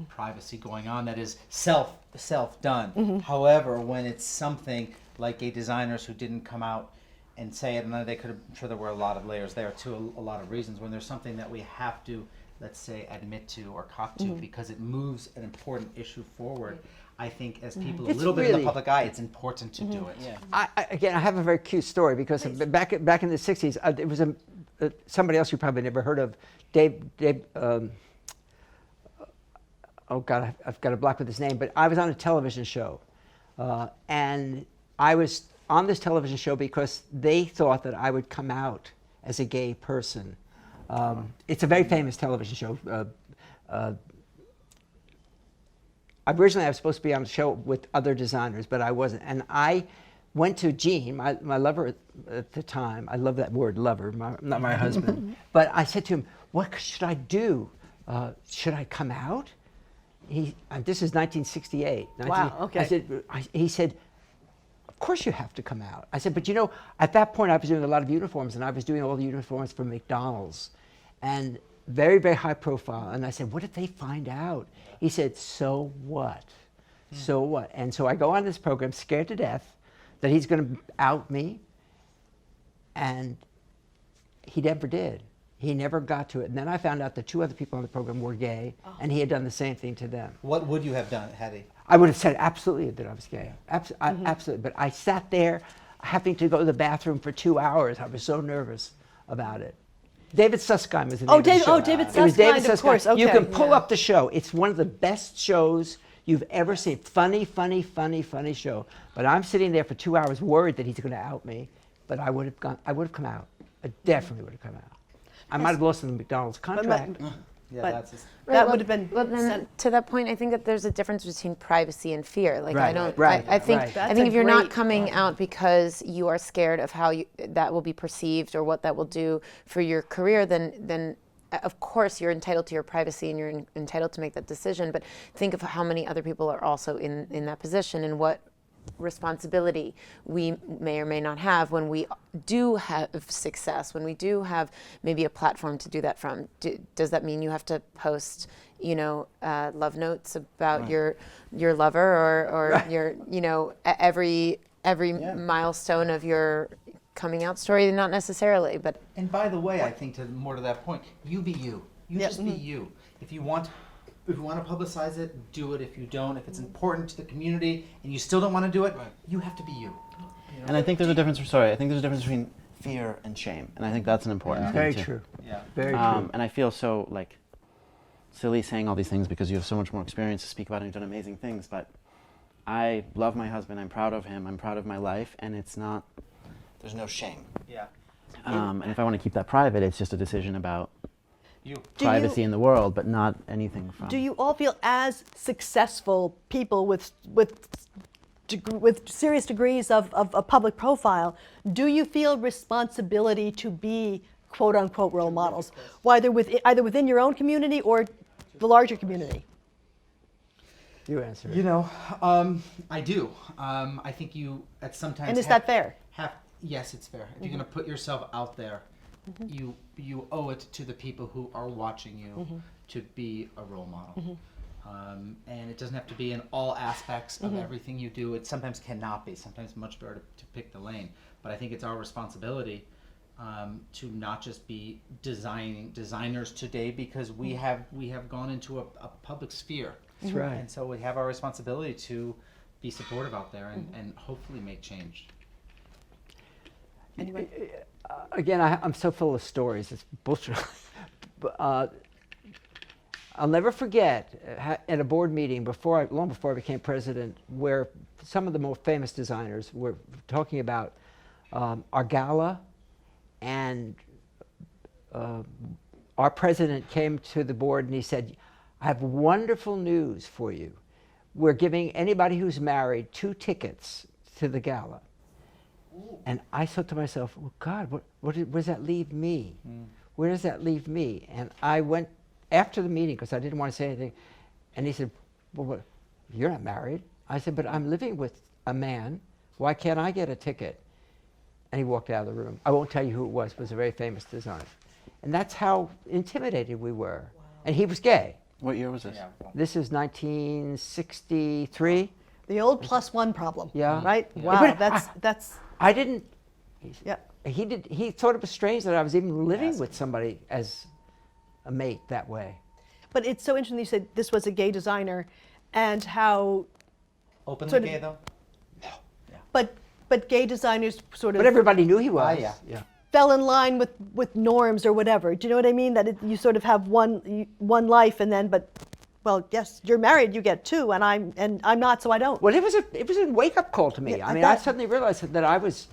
privacy going on that is self done. However, when it's something like gay designers who didn't come out and say it, and they could have, I'm sure there were a lot of layers there too, a lot of reasons, when there's something that we have to, let's say, admit to or cop to because it moves an important issue forward. I think as people a It's little bit in really- the public eye, it's important to do it. Yeah. Again, I have a very cute story because back in the 60s, it was somebody else you probably never heard of, Dave oh God, I've got a block with his name, but I was on a television show. And I was on this television show because they thought that I would come out as a gay person. It's a very famous television show. Originally, I was supposed to be on a show with other designers, but I wasn't. And I went to Gene, my lover at the time. I love that word, lover, not my husband. But I said to him, what should I do? Should I come out? This is 1968. Wow, okay. He said, of course you have to come out. I said, but you know, at that point I was doing a lot of uniforms, and I was doing all the uniforms for McDonald's. And very, very high profile. And I said, what if they find out? He said, so what? So what? And so I go on this program, scared to death that he's going to out me. And he never did. He never got to it. And then I found out that 2 other people on the program were gay, and he had done the same thing to them. What would you have done had he? I would have said absolutely that I was gay. Absolutely. But I sat there having to go to the bathroom for 2 hours. I was so nervous about it. David Susskind was the name of the show. David It was David Susskind, of course. You Okay. can pull up the show. It's one of the best shows you've ever seen. Funny, funny, funny, funny show. But I'm sitting there for 2 hours worried that he's going to out me. But I would have come out. I definitely would have come out. I might have lost the McDonald's contract. Yeah, But- that's just, that would have been Well, then, sent. to that point, I think that there's a difference between privacy and fear. Like, I Right, don't. right, I think. right. I That's think a if you're not great coming out because you are scared of how that will be perceived or what that will do for your career, then of course you're entitled to your privacy and you're entitled to make that decision. But think of how many other people are also in that position and what responsibility we may or may not have when we do have success, when we do have maybe a platform to do that from. Does that mean you have to post, love notes about your lover or your, every milestone of your coming out story? Not necessarily, but and by the way, I think more to that point, you be you. You just be you. If you want to publicize it, do it. If you don't, if it's important to the community and you still don't want to do it, you have to be you. And I think there's a difference. I think there's a difference between fear and shame, and I think that's an important thing Very too. true. Yeah. Very true. And I feel so silly saying all these things because you have so much more experience to speak about and you've done amazing things. But I love my husband. I'm proud of him. I'm proud of my life, and there's no shame. Yeah. And if I want to keep that private, it's just a decision about You. privacy in the world, but not anything from. Do you all feel as successful people with serious degrees of public profile? Do you feel responsibility to be quote unquote role models, either within your own community or the larger community? You answer. You know, I do. I think you at sometimes. And is that fair? Yes, it's fair. If you're going to put yourself out there, you owe it to the people who are watching you to be a role model. And it doesn't have to be in all aspects of everything you do. It sometimes cannot be. Sometimes it's much better to pick the lane. But I think it's our responsibility to not just be designers today, because we have gone into a public sphere. That's right. And so we have our responsibility to be supportive out there and hopefully make change. Anyway. Again, I'm so full of stories. It's bullshit. I'll never forget at a board meeting long before I became president, where some of the most famous designers were talking about our gala, and our president came to the board and he said, "I have wonderful news for you. We're giving anybody who's married 2 tickets to the gala." And I thought to myself, "Well, God, where does that leave me? Where does that leave me?" And I went after the meeting, because I didn't want to say anything, and he said, "Well, you're not married." I said, "But I'm living with a man. Why can't I get a ticket?" And he walked out of the room. I won't tell you who it was, but it was a very famous designer. And that's how intimidated we were. Wow. And he was gay. What year was this? Yeah. This is 1963. The old +1 problem. Yeah. Right? Yeah. Wow, that's. I didn't. Yeah. He thought it was strange that I was even living with somebody as a mate that way. But it's so interesting you said this was a gay designer, and how. Openly gay, though? But gay designers sort of. But everybody knew he was. Yeah. Fell in line with norms or whatever. Do you know what I mean? That you sort of have one life, and then, but, well, yes, you're married, you get 2, and I'm not, so I don't. Well, it was a wake-up call to me. Yeah, I mean, I suddenly realized that I was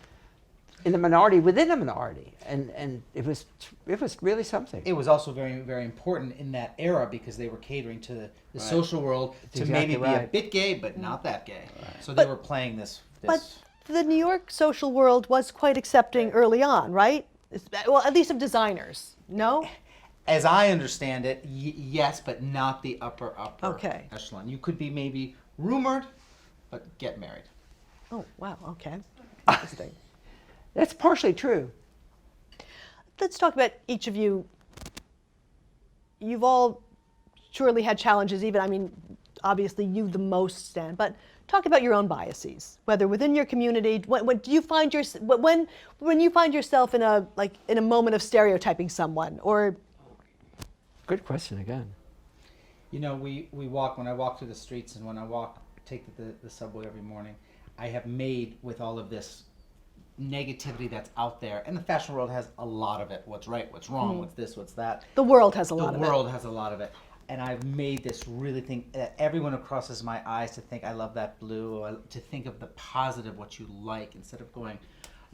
in the minority within a minority, and it was really something. It was also very, very important in that era, because they were catering to the social world to exactly maybe be a bit gay, but not that gay. So they were playing this. But the New York social world was quite accepting early on, right? Well, at least of designers, no? As I understand it, yes, but not the upper Okay. echelon. You could be maybe rumored, but get married. Oh, wow, okay. Interesting. That's partially true. Let's talk about each of you. You've all surely had challenges, obviously you the most, Stan, but talk about your own biases, whether within your community. When do you find when you find yourself in a moment of stereotyping someone, or? Good question again. You know, when I walk through the streets and when I take the subway every morning, I have made with all of this negativity that's out there, and the fashion world has a lot of it. What's right, what's wrong, what's this, what's that. The world has a lot of it. The world has a lot of it. And I've made this really think that everyone who crosses my eyes to think I love that blue, or to think of the positive, what you like, instead of going,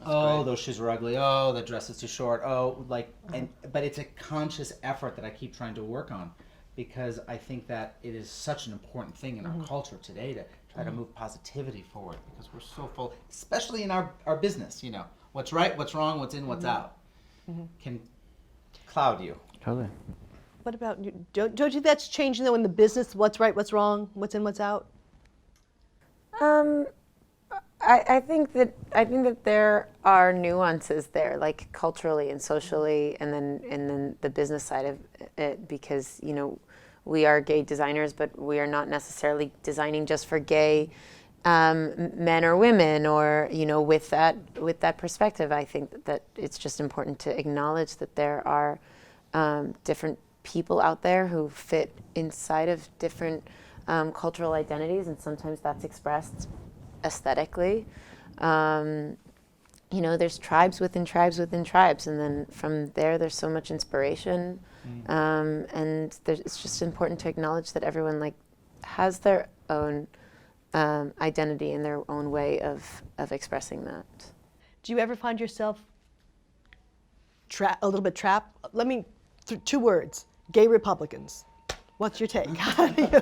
oh, those shoes are ugly, oh, the dress is too short, but it's a conscious effort that I keep trying to work on, because I think that it is such an important thing in our culture today to try to move positivity forward, because we're so full, especially in our business, what's right, what's wrong, what's in, what's out, can cloud you. Totally. What about you? Don't you think that's changing though in the business? What's right, what's wrong, what's in, what's out? I think that there are nuances there, like culturally and socially, and then the business side of it, because we are gay designers, but we are not necessarily designing just for gay men or women, or with that perspective. I think that it's just important to acknowledge that there are different people out there who fit inside of different cultural identities, and sometimes that's expressed aesthetically. There's tribes within tribes within tribes, and then from there's so much inspiration, and it's just important to acknowledge that everyone has their own identity and their own way of expressing that. Do you ever find yourself a little bit trapped? Let me, 2 words: gay Republicans. What's your take?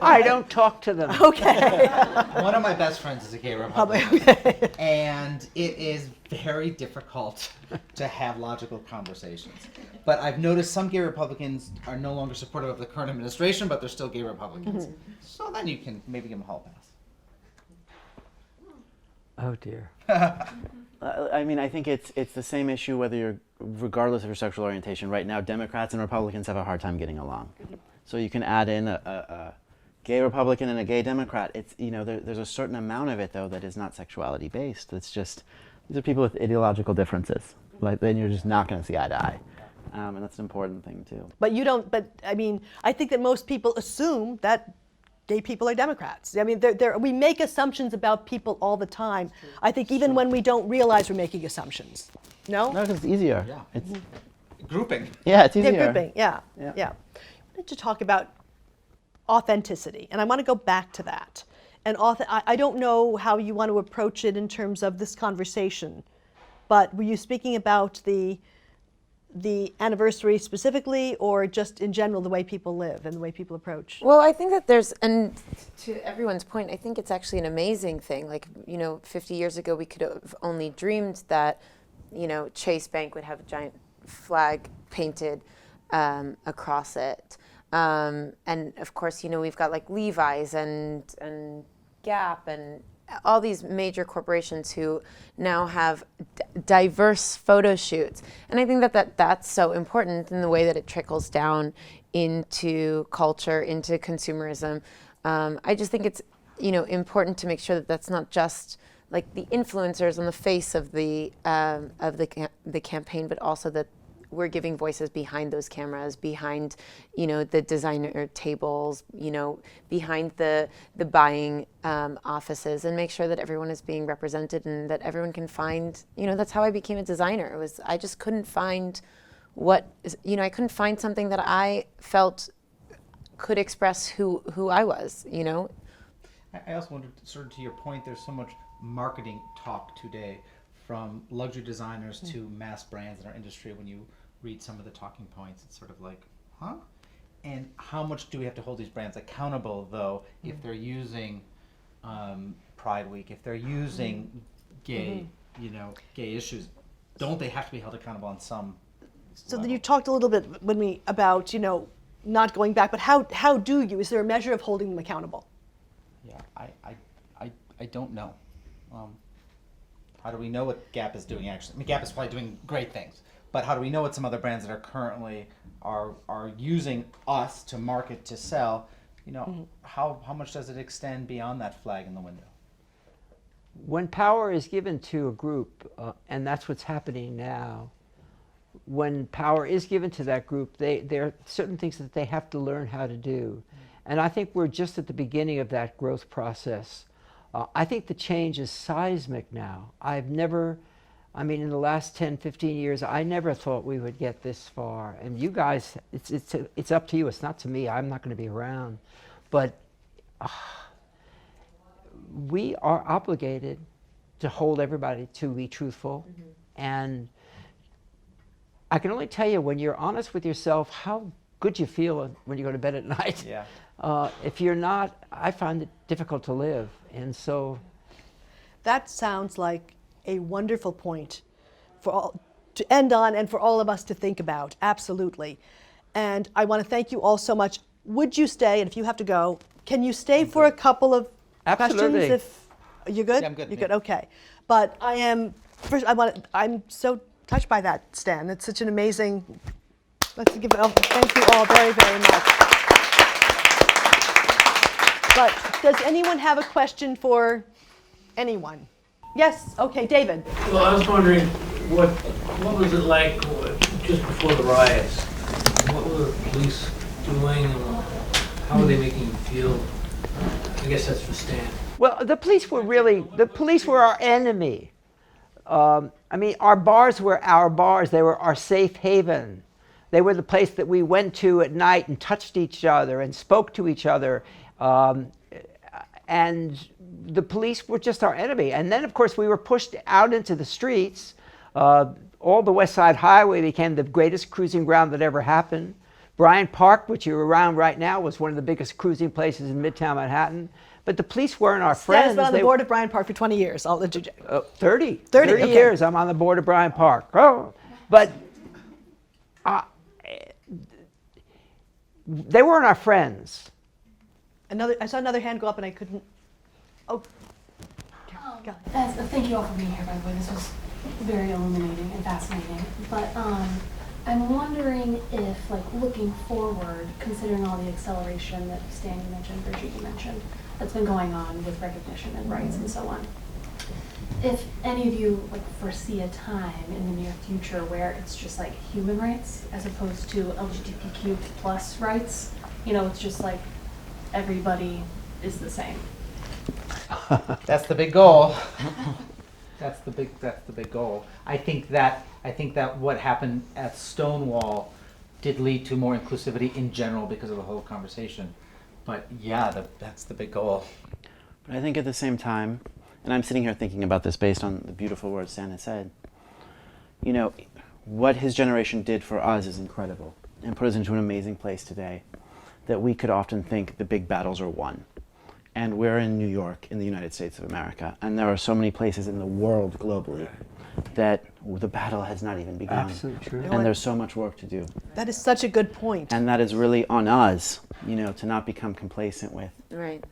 I don't talk to them. Okay. One of my best friends is a gay Republican, Okay. and it is very difficult to have logical conversations. But I've noticed some gay Republicans are no longer supportive of the current administration, but they're still gay Republicans. So then you can maybe give them a hall pass. Oh dear. I mean, I think it's the same issue whether you're, regardless of your sexual orientation. Right now, Democrats and Republicans have a hard time getting along. So you can add in a gay Republican and a gay Democrat. It's, you know, there's a certain amount of it though that is not sexuality based. It's just, these are people with ideological differences. Like, then you're just not going to see eye to eye. And that's an important thing too. But you don't, but I mean, I think that most people assume that gay people are Democrats. I mean, we make assumptions about people all the time. I think even when we don't realize we're making assumptions. No? No, because it's easier. Yeah. It's, Grouping. yeah, it's easier. They're grouping, yeah. Yeah. I wanted to talk about authenticity, and I want to go back to that. And I don't know how you want to approach it in terms of this conversation, but were you speaking about the anniversary specifically, or just in general the way people live and the way people approach? Well, I think that there's, and to everyone's point, I think it's actually an amazing thing. Like, you know, 50 years ago we could have only dreamed that, you know, Chase Bank would have a giant flag painted across it. And of course, you know, we've got like Levi's and Gap and all these major corporations who now have diverse photo shoots. And I think that that's so important in the way that it trickles down into culture, into consumerism. I just think it's, you know, important to make sure that that's not just like the influencers on the face of the campaign, but also that we're giving voices behind those cameras, behind, you know, the designer tables, you know, behind the buying offices, and make sure that everyone is being represented and that everyone can find, you know, that's how I became a designer. It was, I just couldn't find I couldn't find something that I felt could express who I was, you know. I also wondered, sort of to your point, there's so much marketing talk today from luxury designers to mass brands in our industry. When you read some of the talking points, it's sort of like, huh? And how much do we have to hold these brands accountable, though, if they're using Pride Week, if they're using gay, you know, gay issues? Don't they have to be held accountable on some So level? then you talked a little bit about, you know, not going back, but how do you? Is there a measure of holding them accountable? Yeah, I don't know. How do we know what Gap is doing actually? I mean, Gap is probably doing great things, but how do we know what some other brands that are currently are using us to market, to sell? You know, how much does it extend beyond that flag in the window? When power is given to a group, and that's what's happening now, when power is given to that group, there are certain things that they have to learn how to do. And I think we're just at the beginning of that growth process. I think the change is seismic now. In the last 10, 15 years, I never thought we would get this far. And you guys, it's up to you. It's not to me. I'm not going to be around. But we are obligated to hold everybody to be truthful. And I can only tell you, when you're honest with yourself, how good you feel when you go to bed at night. Yeah. If you're not, I find it difficult to live. And so That sounds like a wonderful point for all to end on and for all of us to think about. Absolutely. And I want to thank you all so much. Would you stay? And if you have to go, can you stay for a couple of Absolutely. questions? If you're good? Yeah, I'm good, You're yeah. good. Okay. But I'm so touched by that, Stan. It's such an amazing. Let's give it. Thank you all very, very much. But does anyone have a question for anyone? Yes. Okay, David. Well, I was wondering, what was it like just before the riots? What were the police doing, and how were they making you feel? I guess that's for Stan. Well, the police were our enemy. Our bars were our bars. They were our safe haven. They were the place that we went to at night and touched each other and spoke to each other. And the police were just our enemy. And then, of course, we were pushed out into the streets. All the West Side Highway became the greatest cruising ground that ever happened. Bryant Park, which you're around right now, was one of the biggest cruising places in Midtown Manhattan. But the police weren't our friends. Stan's been on the board of Bryant Park for 20 years. I'll interject. 30 okay. years I'm on the board of Bryant Park. Oh, but They weren't our friends. I saw another hand go up and I couldn't. Oh. Go. Thank you all for being here, by the way. This was very illuminating and fascinating. But I'm wondering if, like, looking forward, considering all the acceleration that Stan you mentioned, Bridget you mentioned, that's been going on with recognition and rights and so on, if any of you like foresee a time in the near future where it's just like human rights as opposed to LGBTQ plus rights, you know, it's just like everybody is the same. That's the big goal. That's the big goal. I think that what happened at Stonewall did lead to more inclusivity in general because of the whole conversation. But yeah, that's the big goal. But I think at the same time, and I'm sitting here thinking about this based on the beautiful words Stan has said, you know, what his generation did for us is incredible and put us into an amazing place today that we could often think the big battles are won. And we're in New York, in the United States of America, and there are so many places in the world globally that the battle has not even begun. Absolutely true. And there's so much work to do. That is such a good point. And that is really on us, you know, to not become complacent with, Right.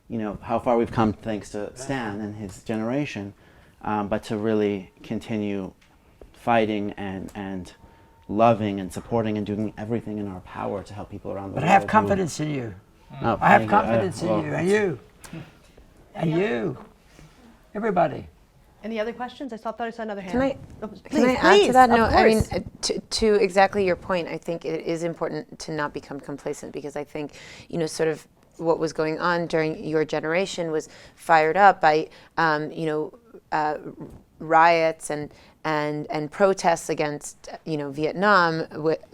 you know, how far we've come thanks to Stan and his generation, but to really continue fighting and loving and supporting and doing everything in our power to help people around the But world. I have who- confidence in you. No, I have thank you. confidence in Well, you, and you, and you, everybody. Any other questions? I thought I saw another hand. Can I, Oh, can I add please, to that? of No, I mean, course. to exactly your point, I think it is important to not become complacent because I think, you know, sort of what was going on during your generation was fired up by, you know, riots and protests against, you know, Vietnam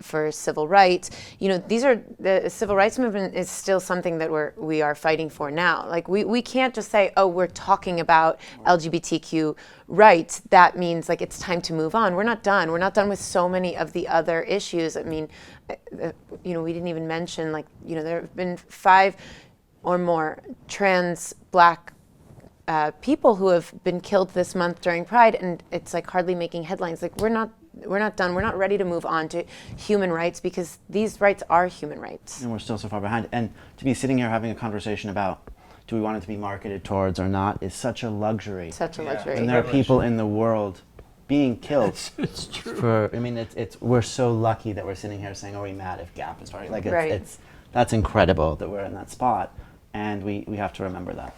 for civil rights. You know, the civil rights movement is still something that we are fighting for now. Like we can't just say, oh, we're talking about LGBTQ rights. That means like it's time to move on. We're not done. We're not done with so many of the other issues. I mean, you know, we didn't even mention, like, you know, there have been 5 or more trans Black people who have been killed this month during Pride, and it's like hardly making headlines. Like we're not done. We're not ready to move on to human rights because these rights are human rights. And we're still so far behind. And to be sitting here having a conversation about do we want it to be marketed towards or not is such a luxury. Such a luxury. And there are people in the world being killed. It's true. For I mean, it's we're so lucky that we're sitting here saying, "Are we mad if Gap is starting?" Like Right. that's incredible that we're in that spot, and we have to remember that.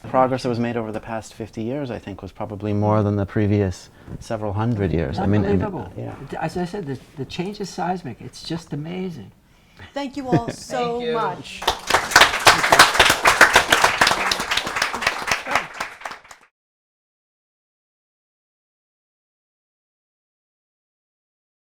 Progress that was made over the past 50 years, I think, was probably more than the previous several hundred years. Unbelievable. Yeah. As I said, the change is seismic. It's just amazing. Thank you all so you. much.